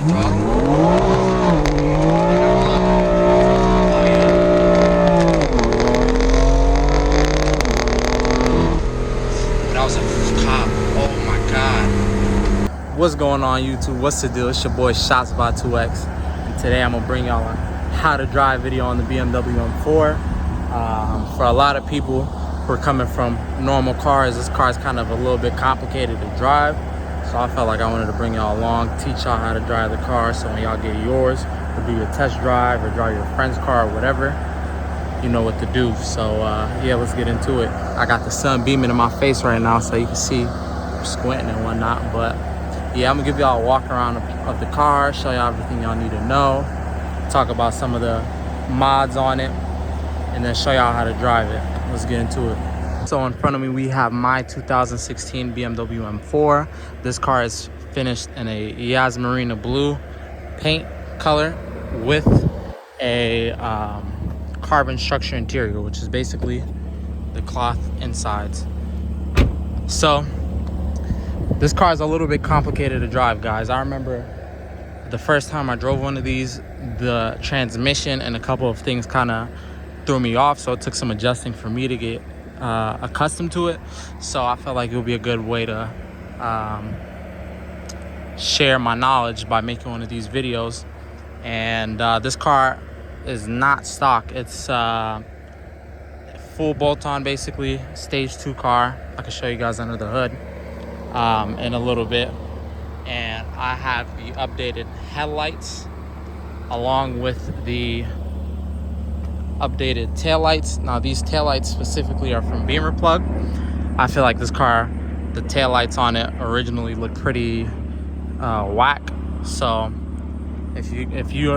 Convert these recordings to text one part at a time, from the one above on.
What's going on, YouTube? What's the deal? It's your boy Shots by 2X, and today I'm gonna bring y'all a how to drive video on the BMW M4. For a lot of people who are coming from normal cars, this car is kind of a little bit complicated to drive, so I felt like I wanted to bring y'all along, teach y'all how to drive the car, so when y'all get yours or do your test drive or drive your friend's car or whatever, you know what to do. So yeah, let's get into it. I got the sun beaming in my face right now, so you can see I'm squinting and whatnot, but yeah, I'm gonna give y'all a walk around of the car, show y'all everything y'all need to know, talk about some of the mods on it, and then show y'all how to drive it. Let's get into it. So in front of me, we have my 2016 BMW M4. This car is finished in a Yas Marina Blue paint color with a carbon structure interior, which is basically the cloth insides. So this car is a little bit complicated to drive, guys. I remember the first time I drove one of these, the transmission and a couple of things kind of threw me off, so it took some adjusting for me to get accustomed to it. So I felt like it would be a good way to share my knowledge by making one of these videos. And this car is not stock. It's full bolt-on, basically, stage 2 car. I can show you guys under the hood in a little bit. And I have the updated headlights along with the updated taillights. Now these taillights specifically are from Beamer Plug. I feel like this car, the taillights on it originally looked pretty whack. So if you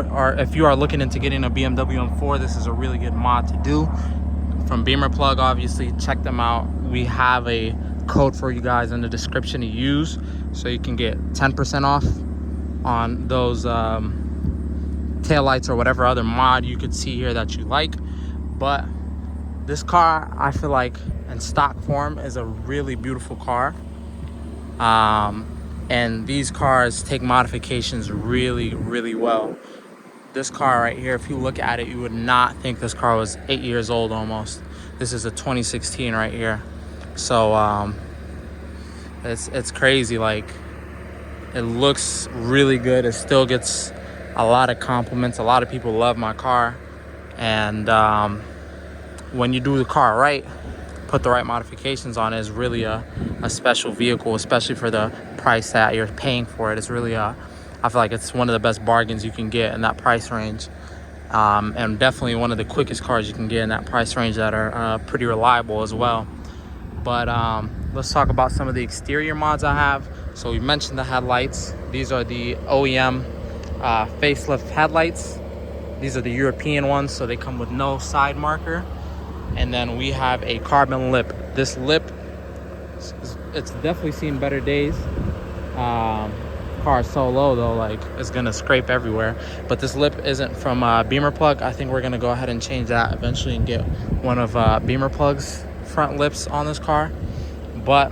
are looking into getting a BMW M4, this is a really good mod to do. From Beamer Plug, obviously, check them out. We have a code for you guys in the description to use, so you can get 10% off on those taillights or whatever other mod you could see here that you like. But this car, I feel like in stock form, is a really beautiful car. And these cars take modifications really, really well. This car right here, if you look at it, you would not think this car was 8 years old almost. This is a 2016 right here. So it's crazy. Like, it looks really good. It still gets a lot of compliments. A lot of people love my car. And when you do the car right, put the right modifications on it, is really a special vehicle, especially for the price that you're paying for it. It's really I feel like it's one of the best bargains you can get in that price range. And definitely one of the quickest cars you can get in that price range that are pretty reliable as well. But let's talk about some of the exterior mods I have. So we mentioned the headlights. These are the OEM facelift headlights. These are the European ones, so they come with no side marker. And then we have a carbon lip. This lip, it's definitely seen better days. Car is so low though, like it's gonna scrape everywhere. But this lip isn't from Beamer Plug. I think we're gonna go ahead and change that eventually and get one of Beamer Plug's front lips on this car. But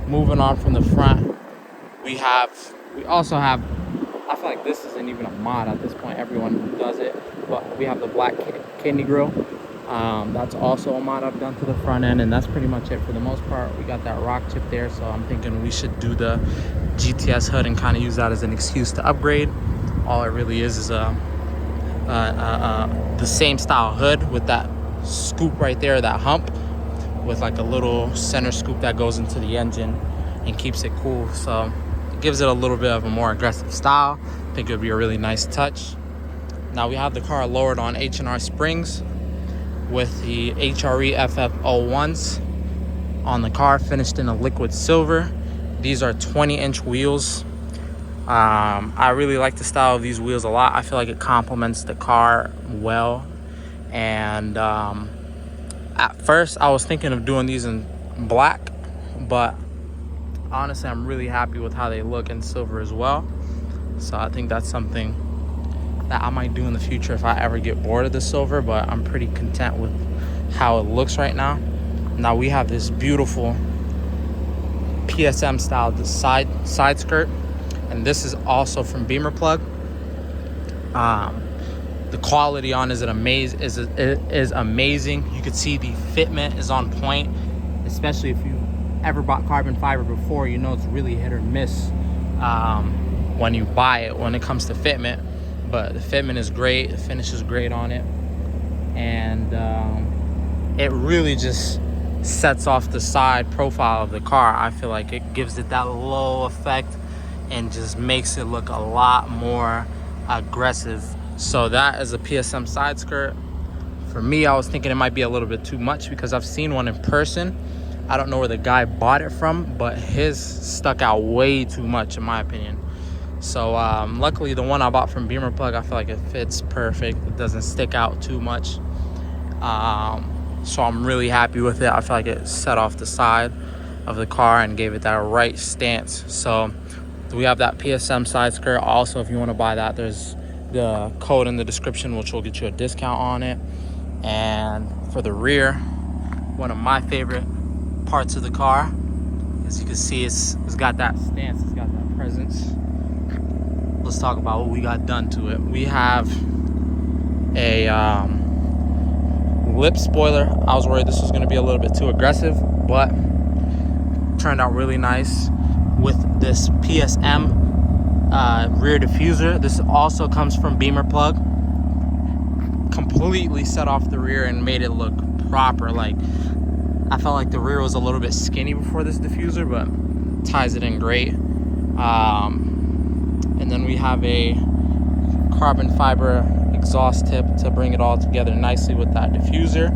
moving on from the front, we also have, I feel like this isn't even a mod at this point, everyone does it, but we have the black kidney grille. That's also a mod I've done to the front end, and that's pretty much it for the most part. We got that rock chip there, so I'm thinking we should do the GTS hood and kind of use that as an excuse to upgrade. All it really is the same style hood with that scoop right there, that hump, with like a little center scoop that goes into the engine and keeps it cool. So it gives it a little bit of a more aggressive style. I think it would be a really nice touch. Now we have the car lowered on H&R springs with the HRE FF01s on the car, finished in a liquid silver. These are 20-inch wheels. I really like the style of these wheels a lot. I feel like it complements the car well. And at first I was thinking of doing these in black, but honestly I'm really happy with how they look in silver as well. So I think that's something that I might do in the future if I ever get bored of the silver, but I'm pretty content with how it looks right now. Now we have this beautiful PSM style side skirt, and this is also from Beamer Plug. The quality on is amazing. You can see the fitment is on point, especially if you ever bought carbon fiber before. You know it's really hit or miss when you buy it when it comes to fitment. But the fitment is great, the finish is great on it, and it really just sets off the side profile of the car. I feel like it gives it that low effect and just makes it look a lot more aggressive. So that is a PSM side skirt. For me, I was thinking it might be a little bit too much because I've seen one in person. I don't know where the guy bought it from, but his stuck out way too much in my opinion. So luckily the one I bought from Beamer Plug, I feel like it fits perfect. It doesn't stick out too much. So I'm really happy with it. I feel like it set off the side of the car and gave it that right stance. So we have that PSM side skirt. Also, if you want to buy that, there's the code in the description, which will get you a discount on it. And for the rear, one of my favorite parts of the car, as you can see, it's got that stance, it's got that presence. Let's talk about what we got done to it. We have a lip spoiler. I was worried this was going to be a little bit too aggressive, but turned out really nice with this PSM rear diffuser. This also comes from Beamer Plug. Completely set off the rear and made it look proper. Like, I felt like the rear was a little bit skinny before this diffuser, but ties it in great. And then we have a carbon fiber exhaust tip to bring it all together nicely with that diffuser,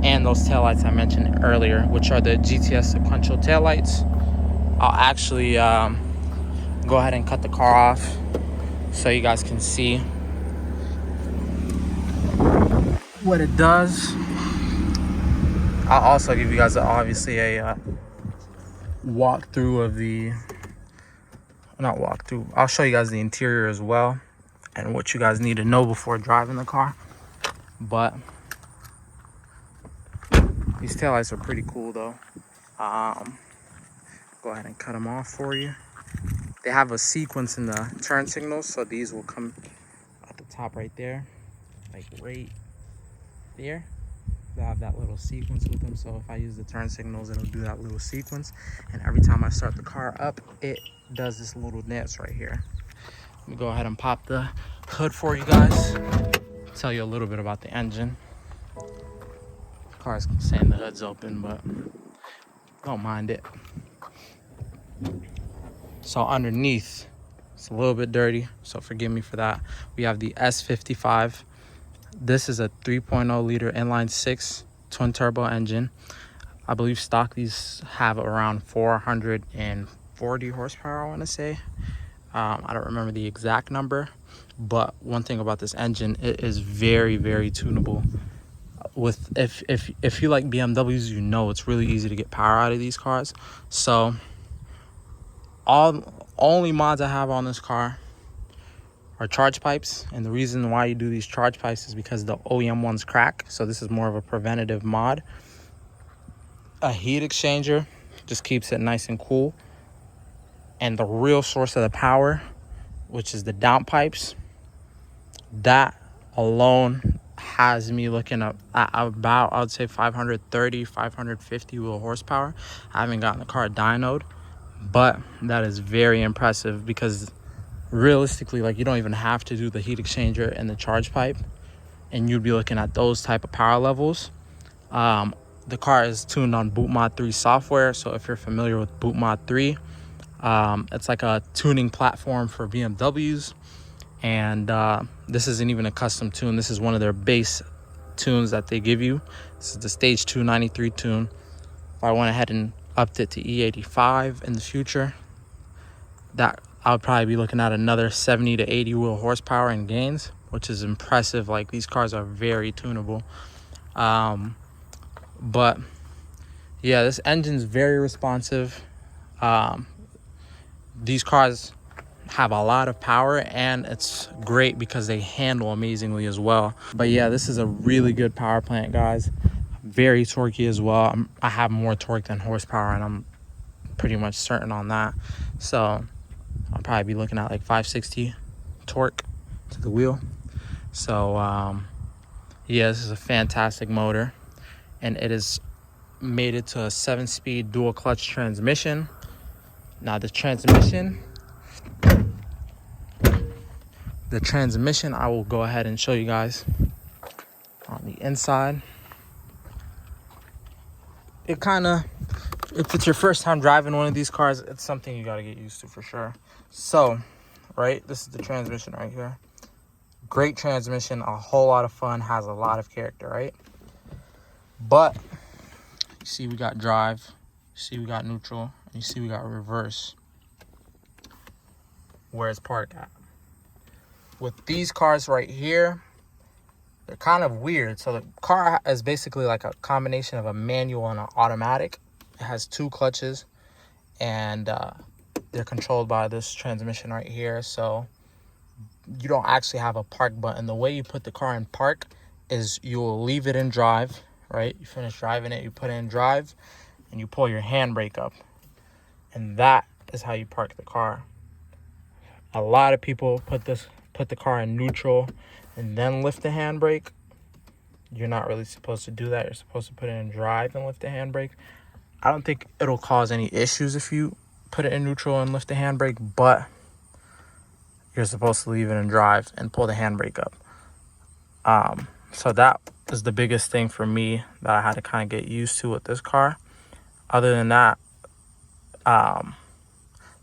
and those taillights I mentioned earlier, which are the GTS sequential taillights. I'll actually go ahead and cut the car off so you guys can see what it does. I'll also give you guys obviously a walkthrough of the, not walkthrough, I'll show you guys the interior as well and what you guys need to know before driving the car. But these taillights are pretty cool though. Go ahead and cut them off for you. They have a sequence in the turn signals, so these will come at the top right there, like right there. They have that little sequence with them, so if I use the turn signals, it'll do that little sequence. And every time I start the car up, it does this little dance right here. Let me go ahead and pop the hood for you guys, tell you a little bit about the engine. The car's saying the hood's open, but don't mind it. So underneath, it's a little bit dirty, so forgive me for that. We have the S55. This is a 3.0 liter inline six twin turbo engine. I believe stock these have around 440 horsepower, I want to say. I don't remember the exact number, but one thing about this engine, it is very, very tunable. With if you like BMWs, you know it's really easy to get power out of these cars. So only mods I have on this car are charge pipes, and the reason why you do these charge pipes is because the OEM ones crack, so this is more of a preventative mod. A heat exchanger just keeps it nice and cool, and the real source of the power, which is the downpipes, that alone has me looking up at about, I would say 530, 550 wheel horsepower. I haven't gotten the car dynoed, but that is very impressive because realistically, like, you don't even have to do the heat exchanger and the charge pipe, and you'd be looking at those type of power levels. The car is tuned on BootMod 3 software, so if you're familiar with BootMod 3, it's like a tuning platform for BMWs, and this isn't even a custom tune. This is one of their base tunes that they give you. This is the Stage 293 tune. If I went ahead and upped it to E85 in the future, that I would probably be looking at another 70 to 80 wheel horsepower in gains, which is impressive. Like, these cars are very tunable. But yeah, this engine's very responsive. These cars have a lot of power, and it's great because they handle amazingly as well. But yeah, this is a really good power plant, guys. Very torquey as well. I have more torque than horsepower, and I'm pretty much certain on that. So probably be looking at like 560 torque to the wheel. So yeah, this is a fantastic motor, and it is made it to a 7-speed dual clutch transmission. Now the transmission I will go ahead and show you guys on the inside. It kind of, if it's your first time driving one of these cars, it's something you got to get used to for sure. So right, this is the transmission right here. Great transmission, a whole lot of fun, has a lot of character, right? But you see we got drive, you see we got neutral, and you see we got reverse. Where's park at? With these cars right here, they're kind of weird. So the car is basically like a combination of a manual and an automatic. It has 2 clutches, and they're controlled by this transmission right here. So you don't actually have a park button. The way you put the car in park is you will leave it in drive, right? You finish driving it, you put it in drive, and you pull your handbrake up. And that is how you park the car. A lot of people put the car in neutral and then lift the handbrake. You're not really supposed to do that. You're supposed to put it in drive and lift the handbrake. I don't think it'll cause any issues if you put it in neutral and lift the handbrake, but you're supposed to leave it in drive and pull the handbrake up. So that is the biggest thing for me that I had to kind of get used to with this car. Other than that,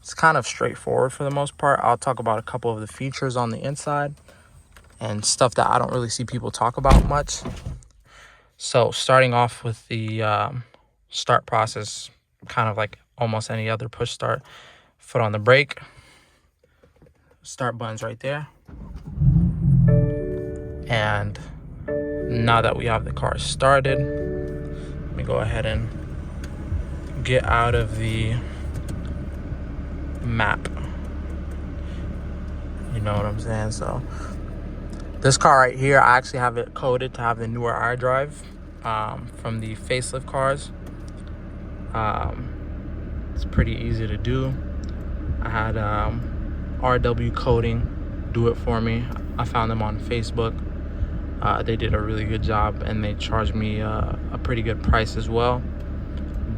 it's kind of straightforward for the most part. I'll talk about a couple of the features on the inside and stuff that I don't really see people talk about much. So starting off with the start process, kind of like almost any other push start. Foot on the brake. Start button's right there. And now that we have the car started, let me go ahead and get out of the map. You know what I'm saying? So this car right here, I actually have it coded to have the newer iDrive from the facelift cars. It's pretty easy to do. I had RW Coding do it for me. I found them on Facebook. They did a really good job, and they charged me a pretty good price as well.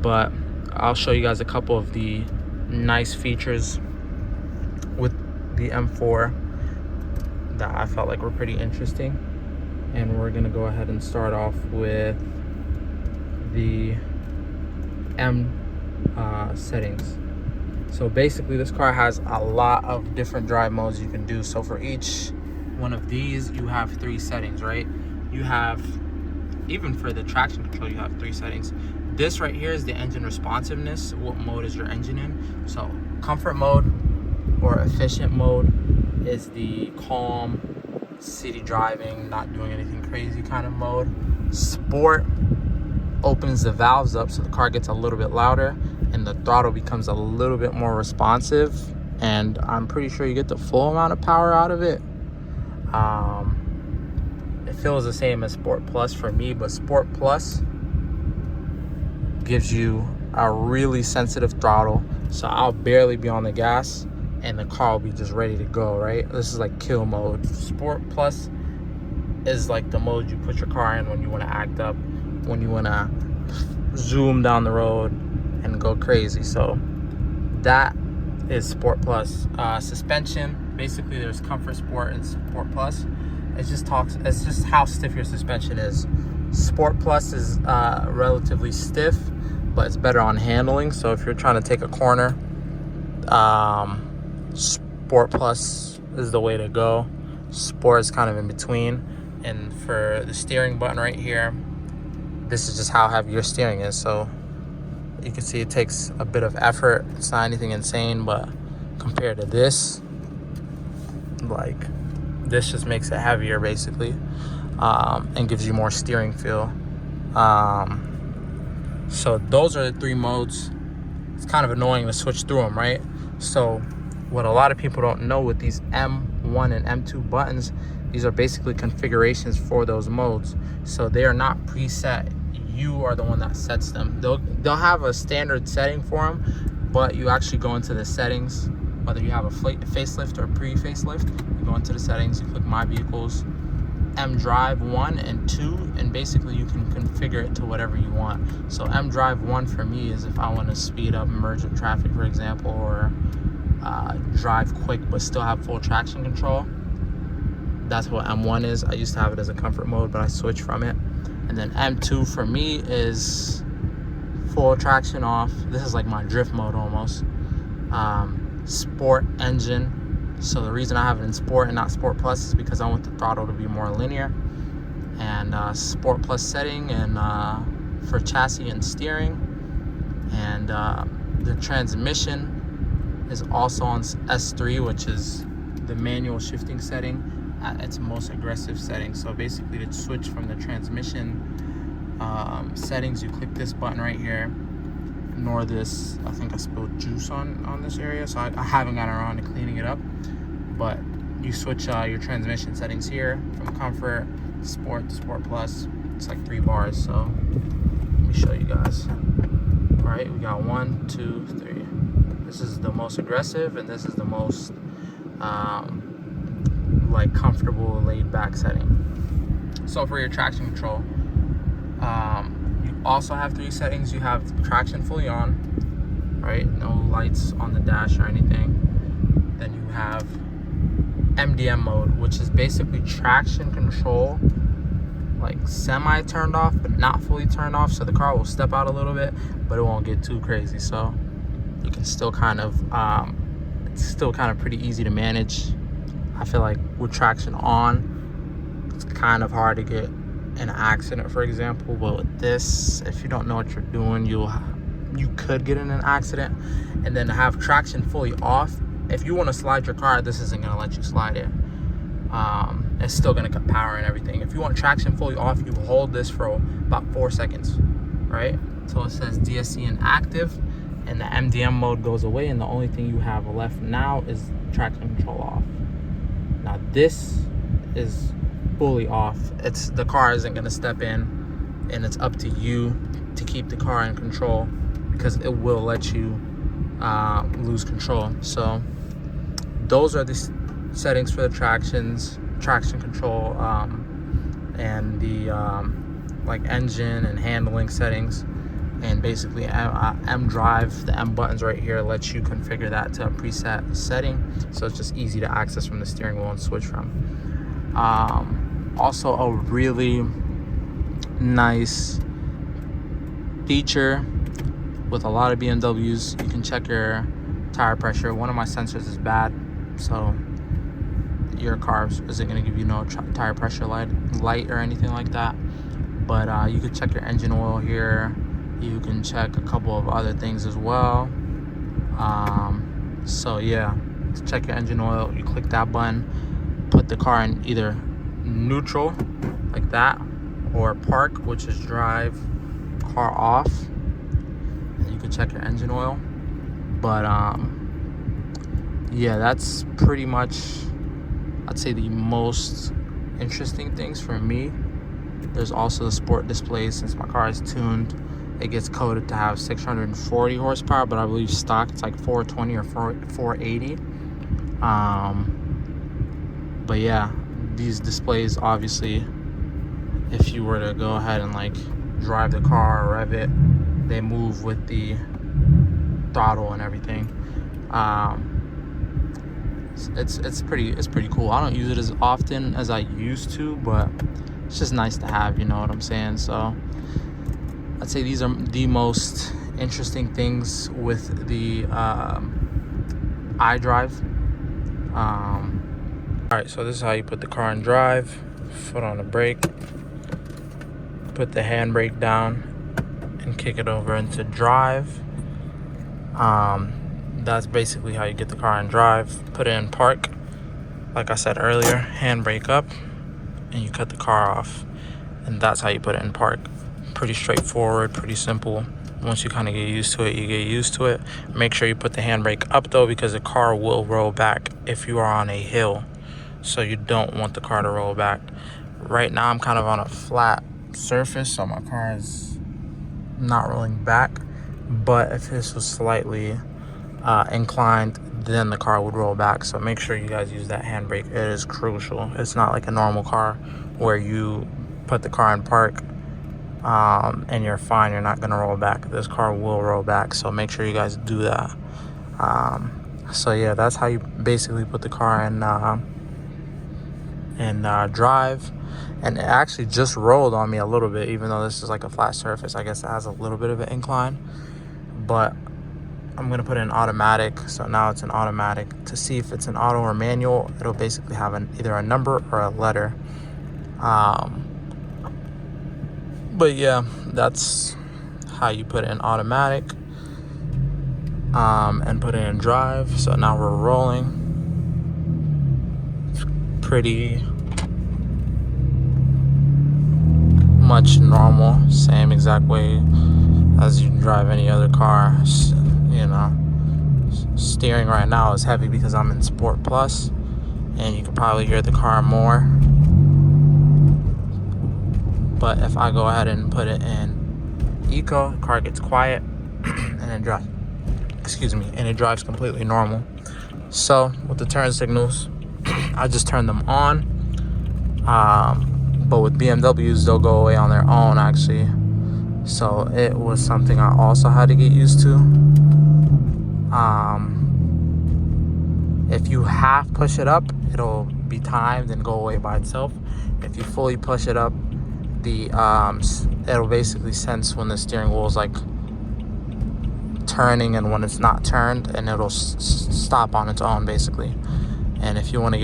But I'll show you guys a couple of the nice features with the M4 that I felt like were pretty interesting. And we're gonna go ahead and start off with the M settings. So basically this car has a lot of different drive modes you can do. So for each one of these, you have 3 settings, right? You have, even for the traction control, you have 3 settings. This right here is the engine responsiveness. What mode is your engine in? So comfort mode or efficient mode is the calm, city driving, not doing anything crazy kind of mode. Sport opens the valves up so the car gets a little bit louder and the throttle becomes a little bit more responsive, and I'm pretty sure you get the full amount of power out of it. It feels the same as Sport Plus for me, but Sport Plus gives you a really sensitive throttle, so I'll barely be on the gas and the car will be just ready to go, right? This is like kill mode. Sport Plus is like the mode you put your car in when you want to act up, when you want to zoom down the road and go crazy. So that is Sport Plus. Suspension, basically there's Comfort Sport and Sport Plus. It's just how stiff your suspension is. Sport Plus is relatively stiff, but it's better on handling. So if you're trying to take a corner, Sport Plus is the way to go. Sport is kind of in between. And for the steering button right here, this is just how heavy your steering is. So you can see it takes a bit of effort. It's not anything insane, but compared to this, like, this just makes it heavier basically, and gives you more steering feel. So those are the 3 modes. It's kind of annoying to switch through them, right? So what a lot of people don't know with these M1 and M2 buttons, these are basically configurations for those modes. So they are not preset. You are the one that sets them. They'll have a standard setting for them, but you actually go into the settings whether you have a facelift or pre-facelift. You go into the settings, you click My Vehicles, M Drive 1 and 2, and basically you can configure it to whatever you want. So M Drive 1 for me is if I want to speed up, merge with traffic, for example, or drive quick but still have full traction control. That's what M1 is. I used to have it as a comfort mode, but I switched from it. And then M2 for me is full traction off. This is like my drift mode almost. Sport engine. So the reason I have it in Sport and not Sport Plus is because I want the throttle to be more linear. And Sport Plus setting, and for chassis and steering. And the transmission is also on S3, which is the manual shifting setting at its most aggressive setting. So basically to switch from the transmission settings, you click this button right here. Ignore this, I think I spilled juice on this area, so I haven't gotten around to cleaning it up. But you switch your transmission settings here from comfort, sport to Sport Plus. It's like 3 bars, so let me show you guys. All right, we got 1, 2, 3. This is the most aggressive, and this is the most like comfortable, laid back setting. So for your traction control, you also have 3 settings. You have traction fully on, right? No lights on the dash or anything. Then you have MDM mode, which is basically traction control, like semi turned off but not fully turned off. So the car will step out a little bit, but it won't get too crazy. So you can still kind of, it's still kind of pretty easy to manage. I feel like with traction on, it's kind of hard to get an accident, for example. But with this, if you don't know what you're doing, you could get in an accident. And then to have traction fully off, if you want to slide your car, this isn't going to let you slide it. It's still going to cut power and everything. If you want traction fully off, you hold this for about 4 seconds, right? So it says DSC inactive, and the MDM mode goes away, and the only thing you have left now is traction control off. Now this is fully off. The car isn't going to step in, and it's up to you to keep the car in control, because it will let you lose control. So those are the settings for the traction control, and the like engine and handling settings. And basically M Drive, the M buttons right here, lets you configure that to a preset setting, so it's just easy to access from the steering wheel and switch from. Also a really nice feature with a lot of BMWs, you can check your tire pressure. One of my sensors is bad, so your car isn't going to give you no tire pressure light or anything like that. But you can check your engine oil here. You can check a couple of other things as well. So yeah, to check your engine oil, you click that button, put the car in either neutral like that, or park, which is drive car off, and you can check your engine oil. But yeah, that's pretty much, I'd say, the most interesting things for me. There's also the sport display. Since my car is tuned, it gets coded to have 640 horsepower, but I believe stock it's like 420 or 480. But yeah, these displays, obviously, if you were to go ahead and like drive the car or rev it, they move with the throttle and everything. It's pretty cool. I don't use it as often as I used to, but it's just nice to have, you know what I'm saying? So I'd say these are the most interesting things with the iDrive. All right, so this is how you put the car in drive. Foot on the brake, put the handbrake down, and kick it over into drive. That's basically how you get the car in drive. Put it in park, like I said earlier, handbrake up, and you cut the car off. And that's how you put it in park. Pretty straightforward, pretty simple. Once you kind of get used to it, you get used to it. Make sure you put the handbrake up though, because the car will roll back if you are on a hill. So you don't want the car to roll back. Right now I'm kind of on a flat surface, so my car is not rolling back. But if this was slightly inclined, then the car would roll back. So make sure you guys use that handbrake. It is crucial. It's not like a normal car where you put the car in park and you're fine, you're not gonna roll back. This car will roll back, so make sure you guys do that. So yeah, that's how you basically put the car in drive. And it actually just rolled on me a little bit, even though this is like a flat surface. I guess it has a little bit of an incline, but I'm gonna put it in automatic. So now it's an automatic. To see if it's an auto or manual, it'll basically have either a number or a letter. But yeah, that's how you put it in automatic and put it in drive. So now we're rolling. It's pretty much normal, same exact way as you drive any other car. You know, steering right now is heavy because I'm in Sport Plus, and you can probably hear the car more. But if I go ahead and put it in Eco, the car gets quiet and it drives. And it drives completely normal. So with the turn signals, I just turn them on. But with BMWs, they'll go away on their own, actually. So it was something I also had to get used to. If you half push it up, it'll be timed and go away by itself. If you fully push it up, it'll basically sense when the steering wheel is like turning and when it's not turned, and it'll stop on its own basically. And if you want to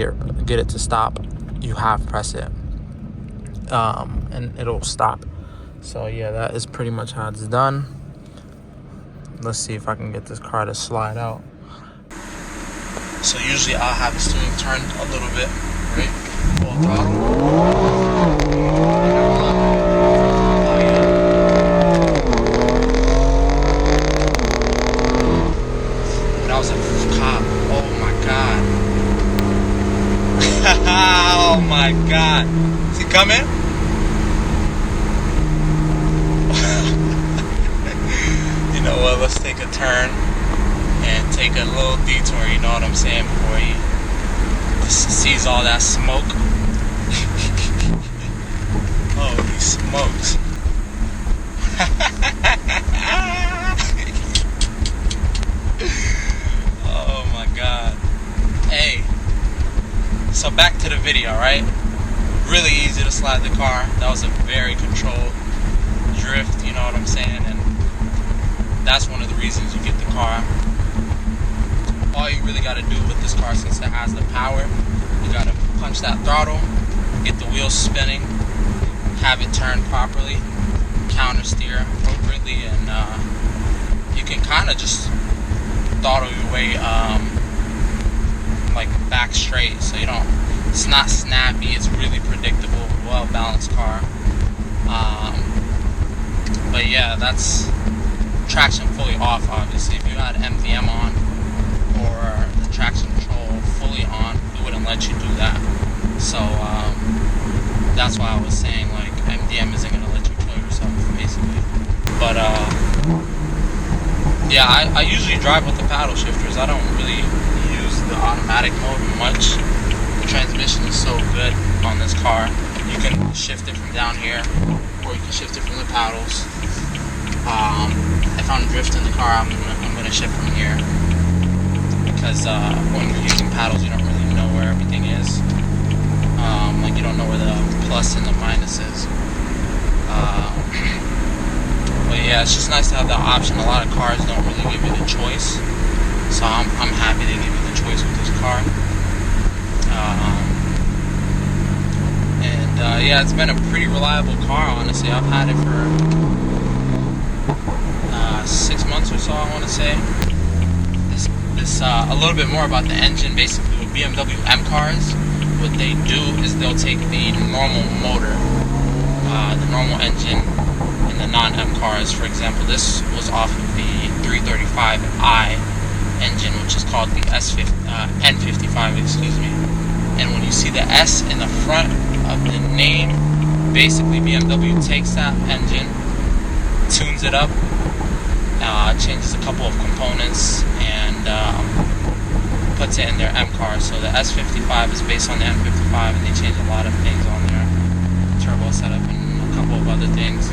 get it to stop, you half press it, and it'll stop. So yeah, that is pretty much how it's done. Let's see if I can get this car to slide out. So usually I'll have the steering turned a little bit, right? Full throttle. That was a cop. Oh my god. Oh my god. Is he coming? You know what, let's take a turn and take a little detour, you know what I'm saying, before he sees all that smoke. Oh, he smokes. Oh my god. Hey, so back to the video, right? Really easy to slide the car. That was a very controlled drift, you know what I'm saying? And that's one of the reasons you get the car. All you really got to do with this car, since it has the power, you got to punch that throttle, get the wheels spinning, have it turn properly, counter steer appropriately, and you can kind of just throttle your way like back straight, so you don't, it's not snappy, it's really predictable, well balanced car. But yeah, that's traction fully off. Obviously, if you had MVM on or the traction control fully on, it wouldn't let you do that. So that's why I was saying, like, MDM isn't gonna let you kill yourself, basically. But yeah, I usually drive with the paddle shifters. I don't really use the automatic mode much. The transmission is so good on this car. You can shift it from down here, or you can shift it from the paddles. If I'm drifting the car, I'm gonna shift from here, because when you're using paddles, you don't really know where everything is. Like, you don't know where the plus and the minus is. But yeah, it's just nice to have that option. A lot of cars don't really give you the choice, so I'm happy they give you the choice with this car. Yeah, it's been a pretty reliable car, honestly. I've had it for 6 months or so, I want to say. A little bit more about the engine. Basically, with BMW M cars, what they do is they'll take the normal motor, the normal engine, in the non-M cars. For example, this was off of the 335i engine, which is called the N55, excuse me. And when you see the S in the front of the name, basically BMW takes that engine, tunes it up, changes a couple of components, and puts it in their M cars. So the S55 is based on the M55, and they change a lot of things on there, turbo setup and a couple of other things.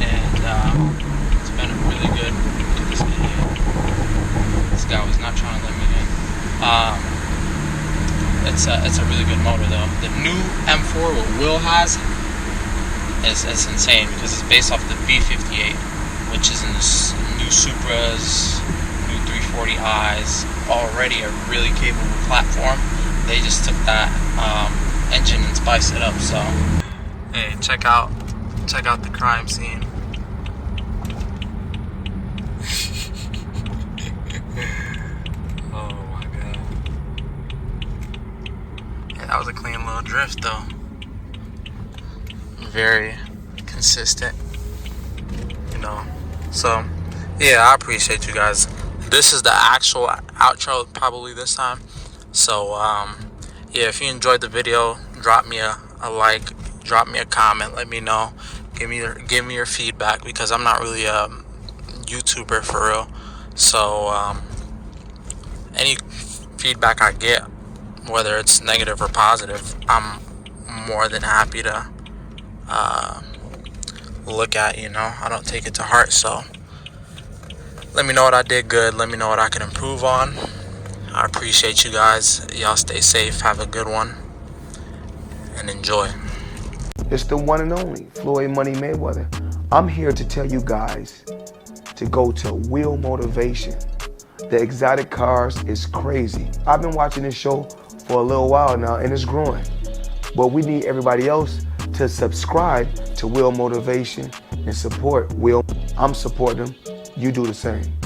And it's been really good. Look at this idiot. This guy was not trying to let me in. It's a really good motor though. The new M4, what Will has, is insane because it's based off the B58, which is in the new Supras, new 340i's, already a really capable platform. They just took that engine and spiced it up. So hey, check out the crime scene. Oh my god. Yeah, that was a clean little drift though. Very consistent, you know. So yeah, I appreciate you guys. This is the actual outro probably this time. So yeah, if you enjoyed the video, drop me a like, drop me a comment, let me know, give me your feedback, because I'm not really a YouTuber for real. So any feedback I get, whether it's negative or positive, I'm more than happy to look at, you know. I don't take it to heart. So let me know what I did good, let me know what I can improve on. I appreciate you guys. Y'all stay safe, have a good one, and enjoy. It's the one and only Floyd Money Mayweather. I'm here to tell you guys to go to Wheel Motivation. The exotic cars is crazy. I've been watching this show for a little while now, and it's growing. But we need everybody else to subscribe to Wheel Motivation and support Will. I'm supporting them. You do the same.